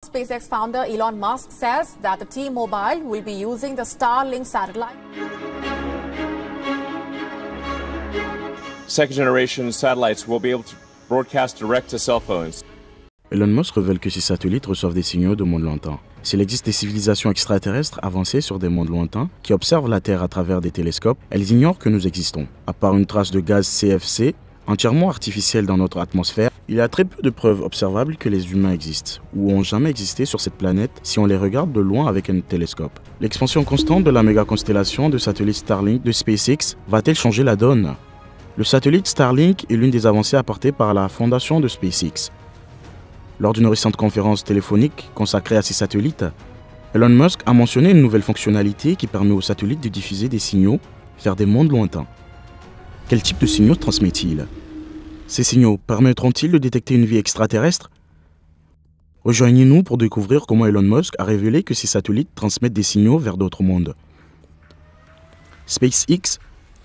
SpaceX founder Elon Musk says that the T-Mobile will be using the Starlink satellite. Second-generation satellites will be able to broadcast direct to cell phones. Elon Musk révèle que ces satellites reçoivent des signaux de mondes lointains. S'il existe des civilisations extraterrestres avancées sur des mondes lointains qui observent la Terre à travers des télescopes, elles ignorent que nous existons. À part une trace de gaz CFC, entièrement artificielle dans notre atmosphère, il y a très peu de preuves observables que les humains existent, ou ont jamais existé sur cette planète si on les regarde de loin avec un télescope. L'expansion constante de la méga-constellation de satellites Starlink de SpaceX va-t-elle changer la donne? Le satellite Starlink est l'une des avancées apportées par la fondation de SpaceX. Lors d'une récente conférence téléphonique consacrée à ces satellites, Elon Musk a mentionné une nouvelle fonctionnalité qui permet aux satellites de diffuser des signaux vers des mondes lointains. Quel type de signaux transmet-il? Ces signaux permettront-ils de détecter une vie extraterrestre? Rejoignez-nous pour découvrir comment Elon Musk a révélé que ces satellites transmettent des signaux vers d'autres mondes. SpaceX,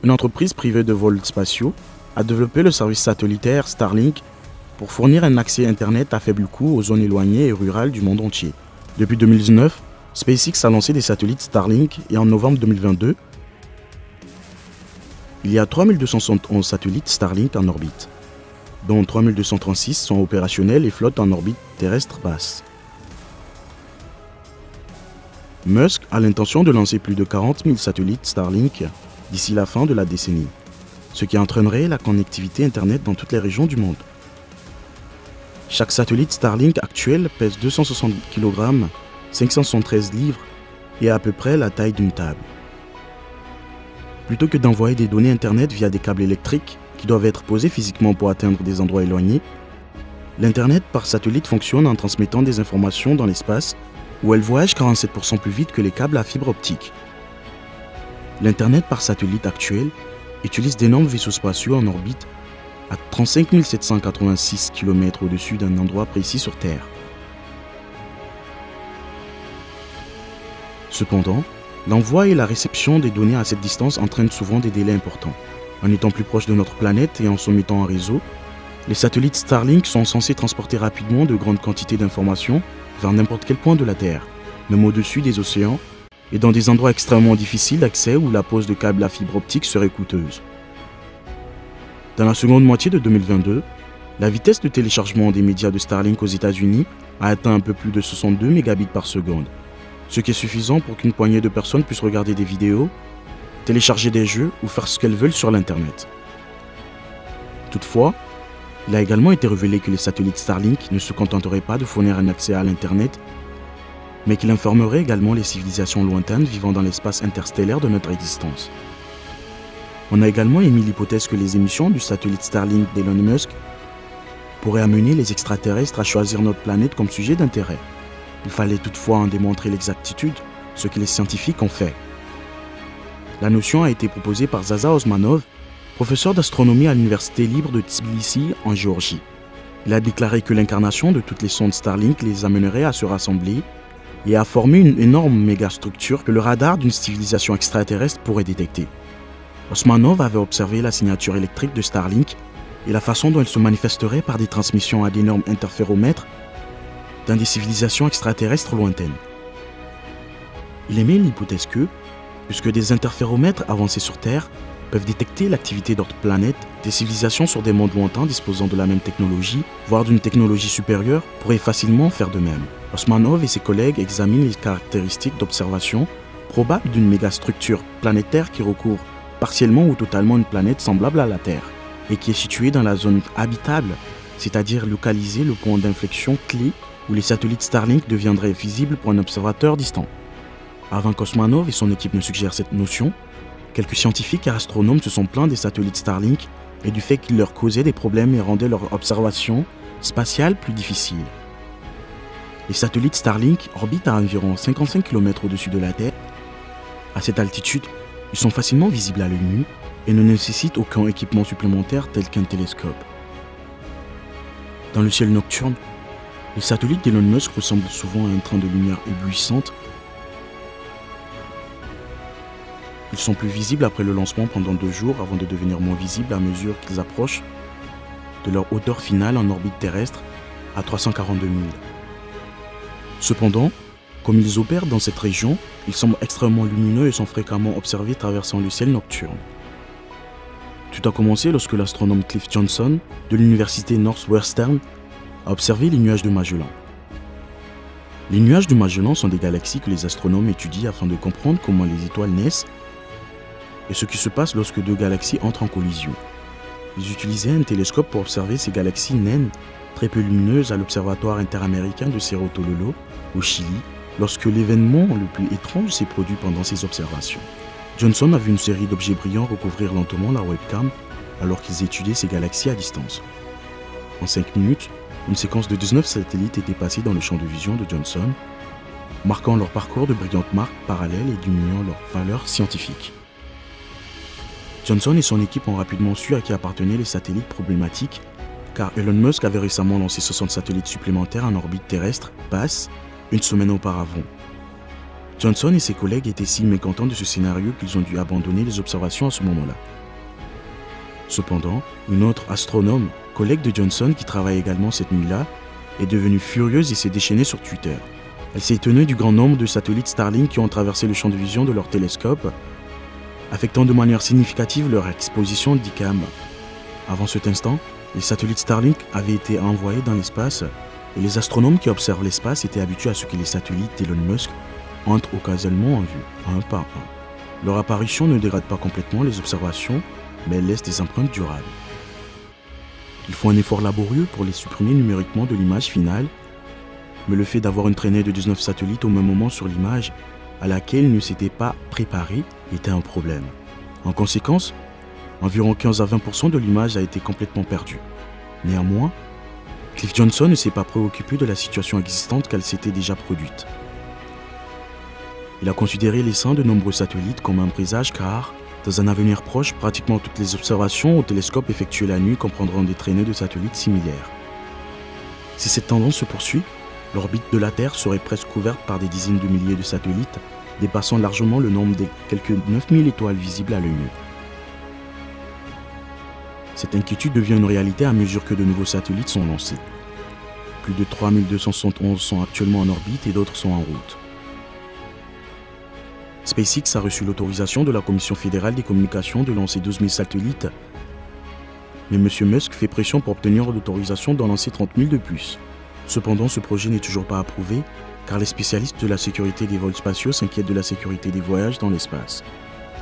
une entreprise privée de vols spatiaux, a développé le service satellitaire Starlink pour fournir un accès Internet à faible coût aux zones éloignées et rurales du monde entier. Depuis 2019, SpaceX a lancé des satellites Starlink et en novembre 2022, il y a 3271 satellites Starlink en orbite, dont 3236 sont opérationnels et flottent en orbite terrestre basse. Musk a l'intention de lancer plus de 40 000 satellites Starlink d'ici la fin de la décennie, ce qui entraînerait la connectivité Internet dans toutes les régions du monde. Chaque satellite Starlink actuel pèse 260 kg, 573 livres et a à peu près la taille d'une table. Plutôt que d'envoyer des données Internet via des câbles électriques qui doivent être posés physiquement pour atteindre des endroits éloignés, l'Internet par satellite fonctionne en transmettant des informations dans l'espace où elle voyage 47% plus vite que les câbles à fibre optique. L'Internet par satellite actuel utilise d'énormes vaisseaux spatiaux en orbite à 35 786 km au-dessus d'un endroit précis sur Terre. Cependant, l'envoi et la réception des données à cette distance entraînent souvent des délais importants. En étant plus proche de notre planète et en se mettant en réseau, les satellites Starlink sont censés transporter rapidement de grandes quantités d'informations vers n'importe quel point de la Terre, même au-dessus des océans et dans des endroits extrêmement difficiles d'accès où la pose de câbles à fibre optique serait coûteuse. Dans la seconde moitié de 2022, la vitesse de téléchargement des médias de Starlink aux États-Unis a atteint un peu plus de 62 mégabits par seconde, ce qui est suffisant pour qu'une poignée de personnes puissent regarder des vidéos, télécharger des jeux ou faire ce qu'elles veulent sur l'Internet. Toutefois, il a également été révélé que les satellites Starlink ne se contenteraient pas de fournir un accès à l'Internet, mais qu'il informerait également les civilisations lointaines vivant dans l'espace interstellaire de notre existence. On a également émis l'hypothèse que les émissions du satellite Starlink d'Elon Musk pourraient amener les extraterrestres à choisir notre planète comme sujet d'intérêt. Il fallait toutefois en démontrer l'exactitude, ce que les scientifiques ont fait. La notion a été proposée par Zaza Osmanov, professeur d'astronomie à l'université libre de Tbilissi en Géorgie. Il a déclaré que l'incarnation de toutes les sondes Starlink les amènerait à se rassembler et à former une énorme mégastructure que le radar d'une civilisation extraterrestre pourrait détecter. Osmanov avait observé la signature électrique de Starlink et la façon dont elle se manifesterait par des transmissions à d'énormes interféromètres dans des civilisations extraterrestres lointaines. Il émet l'hypothèse que, puisque des interféromètres avancés sur Terre peuvent détecter l'activité d'autres planètes, des civilisations sur des mondes lointains disposant de la même technologie, voire d'une technologie supérieure, pourraient facilement faire de même. Osmanov et ses collègues examinent les caractéristiques d'observation probables d'une mégastructure planétaire qui recouvre partiellement ou totalement une planète semblable à la Terre, et qui est située dans la zone habitable, c'est-à-dire localiser le point d'inflexion clé où les satellites Starlink deviendraient visibles pour un observateur distant. Avant qu'Osmanov et son équipe ne suggèrent cette notion, quelques scientifiques et astronomes se sont plaints des satellites Starlink et du fait qu'ils leur causaient des problèmes et rendaient leur observation spatiale plus difficile. Les satellites Starlink orbitent à environ 55 km au-dessus de la Terre. À cette altitude, ils sont facilement visibles à l'œil nu et ne nécessitent aucun équipement supplémentaire tel qu'un télescope. Dans le ciel nocturne, les satellites d'Elon Musk ressemblent souvent à un train de lumière éblouissante. Ils sont plus visibles après le lancement pendant 2 jours avant de devenir moins visibles à mesure qu'ils approchent de leur hauteur finale en orbite terrestre à 342 000. Cependant, comme ils opèrent dans cette région, ils semblent extrêmement lumineux et sont fréquemment observés traversant le ciel nocturne. Tout a commencé lorsque l'astronome Cliff Johnson de l'université Northwestern a observé les nuages de Magellan. Les nuages de Magellan sont des galaxies que les astronomes étudient afin de comprendre comment les étoiles naissent et ce qui se passe lorsque deux galaxies entrent en collision. Ils utilisaient un télescope pour observer ces galaxies naines très peu lumineuses à l'Observatoire interaméricain de Cerro Tololo, au Chili, lorsque l'événement le plus étrange s'est produit pendant ces observations. Johnson a vu une série d'objets brillants recouvrir lentement la webcam alors qu'ils étudiaient ces galaxies à distance. En 5 minutes, une séquence de 19 satellites était passée dans le champ de vision de Johnson, marquant leur parcours de brillantes marques parallèles et diminuant leur valeur scientifique. Johnson et son équipe ont rapidement su à qui appartenaient les satellites problématiques, car Elon Musk avait récemment lancé 60 satellites supplémentaires en orbite terrestre basse une semaine auparavant. Johnson et ses collègues étaient si mécontents de ce scénario qu'ils ont dû abandonner les observations à ce moment-là. Cependant, une autre astronome, collègue de Johnson qui travaille également cette nuit-là, est devenue furieuse et s'est déchaînée sur Twitter. Elle s'est étonnée du grand nombre de satellites Starlink qui ont traversé le champ de vision de leur télescope, affectant de manière significative leur exposition d'ICAM. Avant cet instant, les satellites Starlink avaient été envoyés dans l'espace et les astronomes qui observent l'espace étaient habitués à ce que les satellites d'Elon Musk entrent occasionnellement en vue, un par un. Leur apparition ne dégrade pas complètement les observations, mais elle laisse des empreintes durables. Il faut un effort laborieux pour les supprimer numériquement de l'image finale, mais le fait d'avoir une traînée de 19 satellites au même moment sur l'image à laquelle ils ne s'étaient pas préparés était un problème. En conséquence, environ 15 à 20% de l'image a été complètement perdue. Néanmoins, Cliff Johnson ne s'est pas préoccupé de la situation existante qu'elle s'était déjà produite. Il a considéré l'essaim de nombreux satellites comme un présage car, dans un avenir proche, pratiquement toutes les observations au télescope effectuées la nuit comprendront des traînées de satellites similaires. Si cette tendance se poursuit, l'orbite de la Terre serait presque couverte par des dizaines de milliers de satellites, dépassant largement le nombre des quelques 9000 étoiles visibles à l'œil nu. Cette inquiétude devient une réalité à mesure que de nouveaux satellites sont lancés. Plus de 3271 sont actuellement en orbite et d'autres sont en route. SpaceX a reçu l'autorisation de la Commission fédérale des communications de lancer 12 000 satellites, mais M. Musk fait pression pour obtenir l'autorisation d'en lancer 30 000 de plus. Cependant, ce projet n'est toujours pas approuvé, car les spécialistes de la sécurité des vols spatiaux s'inquiètent de la sécurité des voyages dans l'espace.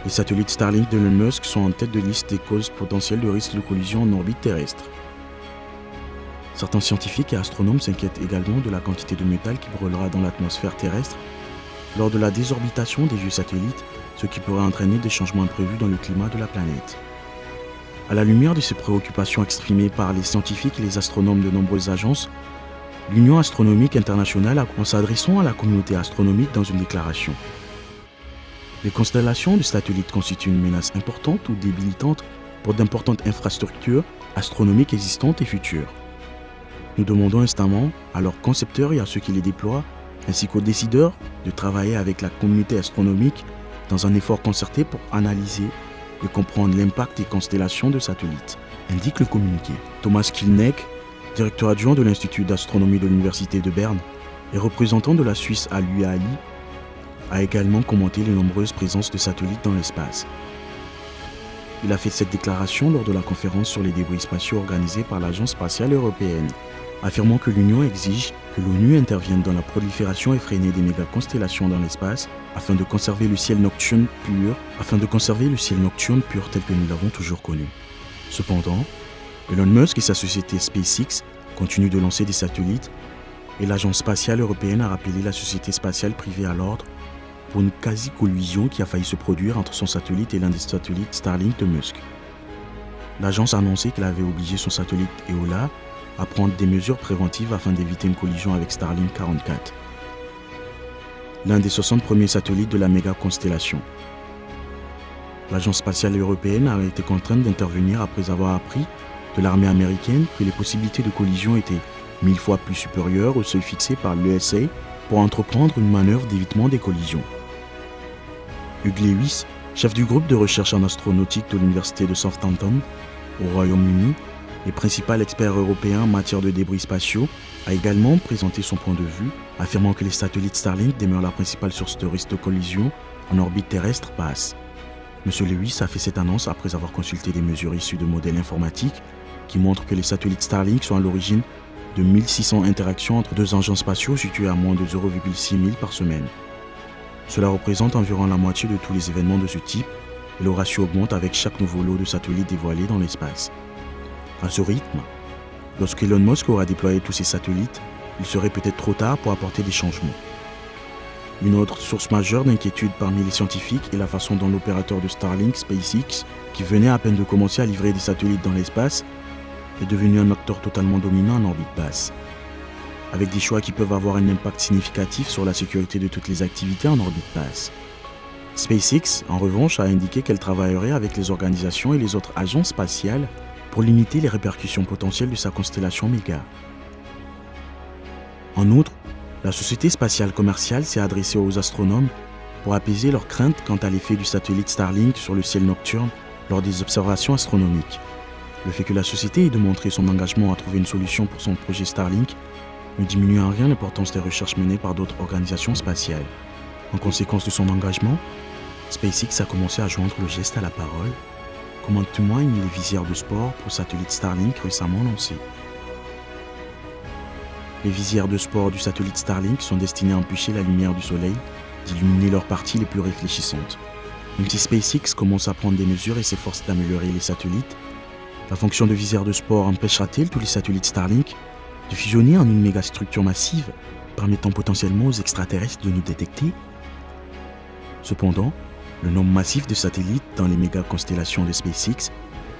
Les satellites Starlink d'Elon Musk sont en tête de liste des causes potentielles de risque de collision en orbite terrestre. Certains scientifiques et astronomes s'inquiètent également de la quantité de métal qui brûlera dans l'atmosphère terrestre lors de la désorbitation des vieux satellites, ce qui pourrait entraîner des changements imprévus dans le climat de la planète. À la lumière de ces préoccupations exprimées par les scientifiques et les astronomes de nombreuses agences, l'Union astronomique internationale, en s'adressant à la communauté astronomique dans une déclaration. Les constellations de satellites constituent une menace importante ou débilitante pour d'importantes infrastructures astronomiques existantes et futures. Nous demandons instamment à leurs concepteurs et à ceux qui les déploient, ainsi qu'aux décideurs, de travailler avec la communauté astronomique dans un effort concerté pour analyser et comprendre l'impact des constellations de satellites, indique le communiqué. Thomas Kilneck, directeur adjoint de l'Institut d'astronomie de l'Université de Berne et représentant de la Suisse à l'UAI, a également commenté les nombreuses présences de satellites dans l'espace. Il a fait cette déclaration lors de la conférence sur les débris spatiaux organisée par l'Agence spatiale européenne, affirmant que l'Union exige que l'ONU intervienne dans la prolifération effrénée des méga-constellations dans l'espace afin de conserver le ciel nocturne pur, tel que nous l'avons toujours connu. Cependant, Elon Musk et sa société SpaceX continuent de lancer des satellites et l'Agence spatiale européenne a rappelé la société spatiale privée à l'ordre pour une quasi-collision qui a failli se produire entre son satellite et l'un des satellites Starlink de Musk. L'agence a annoncé qu'elle avait obligé son satellite EOLA à prendre des mesures préventives afin d'éviter une collision avec Starlink 44, l'un des 60 premiers satellites de la méga-constellation. L'Agence spatiale européenne a été contrainte d'intervenir après avoir appris de l'armée américaine que les possibilités de collision étaient 1000 fois plus supérieures au seuil fixé par l'USA pour entreprendre une manœuvre d'évitement des collisions. Hugh Lewis, chef du groupe de recherche en astronautique de l'Université de Southampton, au Royaume-Uni, et principal expert européen en matière de débris spatiaux, a également présenté son point de vue affirmant que les satellites Starlink demeurent la principale source de risque de collision en orbite terrestre basse. M. Lewis a fait cette annonce après avoir consulté des mesures issues de modèles informatiques qui montrent que les satellites Starlink sont à l'origine de 1600 interactions entre deux engins spatiaux situés à moins de 0,6 000 par semaine. Cela représente environ la moitié de tous les événements de ce type et le ratio augmente avec chaque nouveau lot de satellites dévoilés dans l'espace. À ce rythme, lorsque Elon Musk aura déployé tous ses satellites, il serait peut-être trop tard pour apporter des changements. Une autre source majeure d'inquiétude parmi les scientifiques est la façon dont l'opérateur de Starlink, SpaceX, qui venait à peine de commencer à livrer des satellites dans l'espace, est devenu un acteur totalement dominant en orbite basse, avec des choix qui peuvent avoir un impact significatif sur la sécurité de toutes les activités en orbite basse. SpaceX, en revanche, a indiqué qu'elle travaillerait avec les organisations et les autres agences spatiales pour limiter les répercussions potentielles de sa constellation Méga. En outre, la société spatiale commerciale s'est adressée aux astronomes pour apaiser leurs craintes quant à l'effet du satellite Starlink sur le ciel nocturne lors des observations astronomiques. Le fait que la société ait démontré son engagement à trouver une solution pour son projet Starlink ne diminue en rien l'importance des recherches menées par d'autres organisations spatiales. En conséquence de son engagement, SpaceX a commencé à joindre le geste à la parole, comme en témoignent les visières de sport pour satellite Starlink récemment lancés. Les visières de sport du satellite Starlink sont destinées à empêcher la lumière du soleil d'illuminer leurs parties les plus réfléchissantes. Même si SpaceX commence à prendre des mesures et s'efforce d'améliorer les satellites, la fonction de visière de sport empêchera-t-elle tous les satellites Starlink de fusionner en une mégastructure massive permettant potentiellement aux extraterrestres de nous détecter? Cependant, le nombre massif de satellites dans les méga-constellations de SpaceX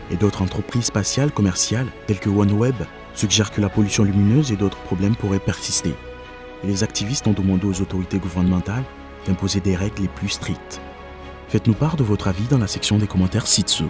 et d'autres entreprises spatiales commerciales telles que OneWeb suggère que la pollution lumineuse et d'autres problèmes pourraient persister. Et les activistes ont demandé aux autorités gouvernementales d'imposer des règles les plus strictes. Faites-nous part de votre avis dans la section des commentaires ci-dessous.